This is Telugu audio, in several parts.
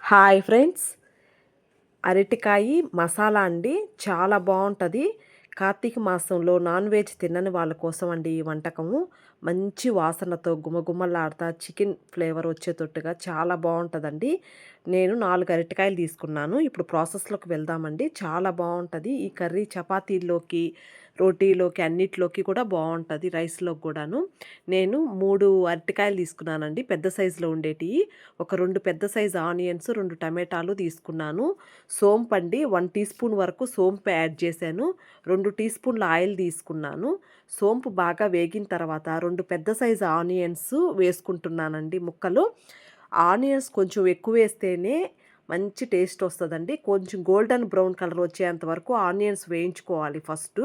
హాయ్ ఫ్రెండ్స్, అరటికాయ మసాలా అండి. చాలా బాగుంటుంది. కార్తీక మాసంలో నాన్ వెజ్ తినని వాళ్ళ కోసం అండి ఈ వంటకము. మంచి వాసనతో గుమగుమలాడుతా చికెన్ ఫ్లేవర్ వచ్చేటట్టుగా చాలా బాగుంటుందండి. నేను 4 అరటికాయలు తీసుకున్నాను. ఇప్పుడు ప్రాసెస్లోకి వెళ్దామండి. చాలా బాగుంటుంది ఈ కర్రీ. చపాతీల్లోకి, రోటీలోకి అన్నిట్లోకి కూడా బాగుంటుంది, రైస్లోకి కూడాను. నేను 3 అరటికాయలు తీసుకున్నానండి, పెద్ద సైజులో ఉండేటివి. ఒక 2 పెద్ద సైజు ఆనియన్స్, 2 టమాటాలు తీసుకున్నాను. సోంపు అండి, 1 టీ స్పూన్ వరకు సోంపు యాడ్ చేశాను. 2 టీ స్పూన్ల ఆయిల్ తీసుకున్నాను. సోంపు బాగా వేగిన తర్వాత 2 పెద్ద సైజు ఆనియన్స్ వేసుకుంటున్నానండి ముక్కలు. ఆనియన్స్ కొంచెం ఎక్కువ వేస్తేనే మంచి టేస్ట్ వస్తుందండి. కొంచెం గోల్డెన్ బ్రౌన్ కలర్ వచ్చేంత వరకు ఆనియన్స్ వేయించుకోవాలి ఫస్ట్.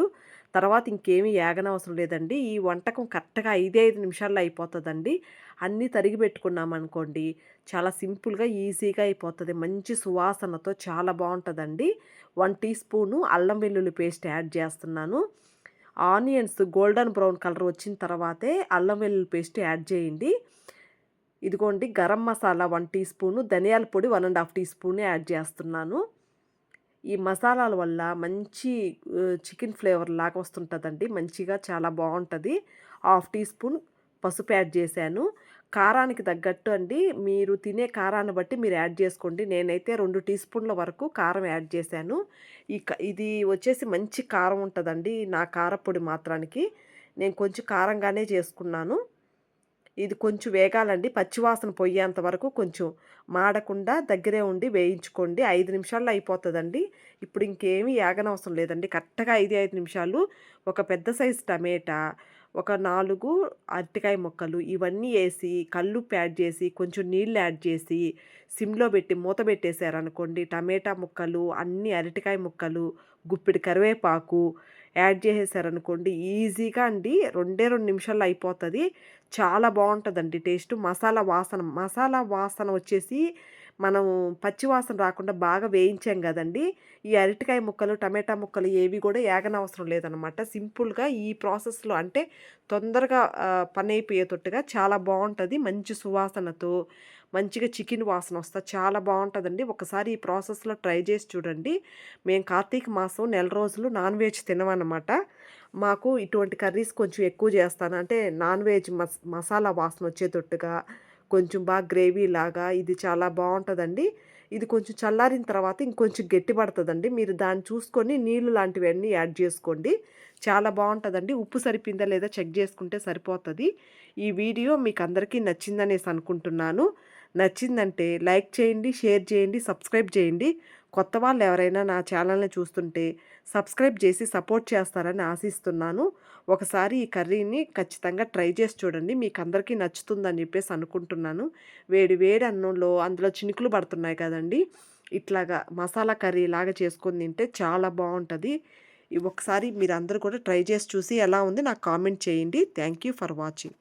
తర్వాత ఇంకేమీ ఏగనవసరం లేదండి. ఈ వంటకం కరెక్ట్‌గా 5 నిమిషాల్లో అయిపోతుందండి. అన్నీ తరిగి పెట్టుకున్నామనుకోండి, చాలా సింపుల్‌గా, ఈజీగా అయిపోతది. మంచి సువాసనతో చాలా బావుంటదండి. 1 టీ స్పూను అల్లం వెల్లుల్లి పేస్ట్ యాడ్ చేస్తున్నాను. ఆనియన్స్ గోల్డెన్ బ్రౌన్ కలర్ వచ్చిన తర్వాతే అల్లం వెల్లుల్లి పేస్ట్ యాడ్ చేయండి. ఇదిగోండి గరం మసాలా 1 టీ స్పూను, ధనియాల పొడి 1 ½ టీ స్పూన్ యాడ్ చేస్తున్నాను. ఈ మసాలాల వల్ల మంచి చికెన్ ఫ్లేవర్ లాగా వస్తుంటుందండి. మంచిగా చాలా బావుంటది. ½ టీ స్పూన్ పసుపు యాడ్ చేశాను. కారానికి తగ్గట్టు అండి, మీరు తినే కారాన్ని బట్టి మీరు యాడ్ చేసుకోండి. నేనైతే 2 టీ స్పూన్ల వరకు కారం యాడ్ చేశాను. ఇది వచ్చేసి మంచి కారం ఉంటదండి నా కారప్పొడి మాత్రానికి. నేను కొంచెం కారంగానే చేసుకున్నాను. ఇది కొంచెం వేగాలండి. పచ్చివాసన పోయేంత వరకు కొంచెం మాడకుండా దగ్గరే ఉండి వేయించుకోండి. 5 నిమిషాల్లో అయిపోతదండి. ఇప్పుడు ఇంకేమి ఏగనవసరం లేదండి. కరెక్ట్‌గా 5 నిమిషాలు. ఒక పెద్ద సైజు టమేటా, ఒక 4 అరటికాయ ముక్కలు ఇవన్నీ ఏసి, కల్లుప్పు యాడ్ చేసి, కొంచెం నీళ్ళు యాడ్ చేసి, సిమ్‌లో పెట్టి మూత పెట్టేశారనుకోండి, టమేటా ముక్కలు, అన్ని అరటికాయ ముక్కలు, గుప్పెడు కరివేపాకు యాడ్ చేసేసారనుకోండి, ఈజీగా అండి 2 నిమిషాల్లో అయిపోతది. చాలా బావుంటదండి టేస్టు. మసాలా వాసన వచ్చేసి మనం పచ్చి వాసన రాకుండా బాగా వేయించాం గదండీ! ఈ అరటికాయ ముక్కలు, టమాటా ముక్కలు ఏవి గూడా ఏగనవసరం లేదనమాట. సింపుల్‌గా ఈ ప్రాసెస్‌లో అంటే తొందరగా పనైపోయేటట్టుగా చాలా బావుంటది. మంచి సువాసనతో మంచిగా చికెన్ వాసనొస్తా చాలా బావుంటదండి. ఒకసారి ఈ ప్రాసెస్‌లో ట్రై జేసి చూడండి. మేము కార్తీక మాసం నెల రోజులు నాన్ వెజ్ తినమనమాట. మాకు ఇటువంటి కర్రీస్ కొంచెం ఎక్కువ జేస్తాను. అంటే నాన్ వెజ్ మసాలా వాసనొచ్చేటట్టుగా కొంచెం బాగా గ్రేవీలాగా ఇది చాలా బావుంటదండి. ఇది కొంచెం చల్లారిన తర్వాత ఇంకొంచెం గట్టి పడతదండి. మీరు దాన్ని చూసుకొని నీళ్ళు లాంటివన్నీ యాడ్ జేసుకోండి. చాలా బావుంటదండి. ఉప్పు సరిపోయిందా లేదా చెక్ జేసుకుంటే సరిపోతది. ఈ వీడియో మీకందరికీ నచ్చిందనేసి అనుకుంటున్నాను. నచ్చిందంటే లైక్ చేయండి, షేర్ చేయండి, సబ్స్క్రైబ్ చేయండి. కొత్త వాళ్ళెవరైనా నా ఛానల్‌ని చూస్తుంటే సబ్స్క్రైబ్ చేసి సపోర్ట్ చేస్తారని ఆశిస్తున్నాను. ఒకసారి ఈ కర్రీని ఖచ్చితంగా ట్రై చేసి చూడండి. మీకందరికీ నచ్చుతుందని చెప్పేసి అనుకుంటున్నాను. వేడి వేడి అన్నంలో అందులో చినుకులు పడుతున్నాయి కదండీ! ఇట్లాగా మసాలా కర్రీలాగా చేసుకొని తింటే చాలా బావుంటది. ఒకసారి మీరందరూ కూడా ట్రై చేసి చూసి ఎలా ఉంది నాకు కామెంట్ చేయండి. Thank you for watching.